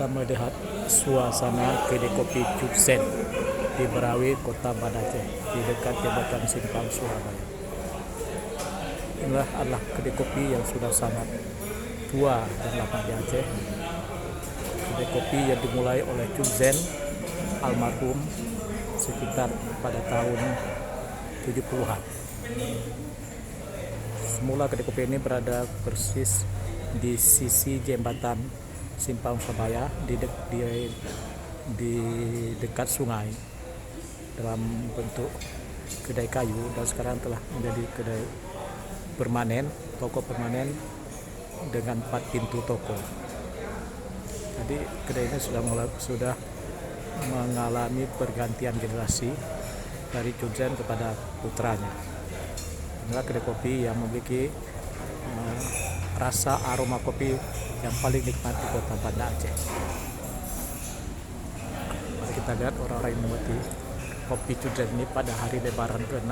kita melihat suasana kedai kopi Cuksen di Berawi, Kota Banda Aceh, di dekat jembatan Simpang Surabaya. Inilah adalah kedai kopi yang sudah sangat tua dan lama di Aceh. Kedai kopi yang dimulai oleh Cuksen almarhum sekitar pada tahun 70-an. Semula kedai kopi ini berada persis di sisi jembatan Simpang Surabaya di dekat sungai dalam bentuk kedai kayu, dan sekarang telah menjadi kedai permanen, toko permanen dengan 4 pintu toko. Jadi kedai ini sudah mengalami pergantian generasi dari Cuksen kepada putranya. Inilah kedai kopi yang memiliki rasa aroma kopi yang paling nikmat di Kota Banda Aceh. Mari kita lihat orang-orang yang menikmati kopi Cuksen ini pada hari Lebaran ke-6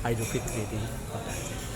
Idul Fitri di Banda Aceh.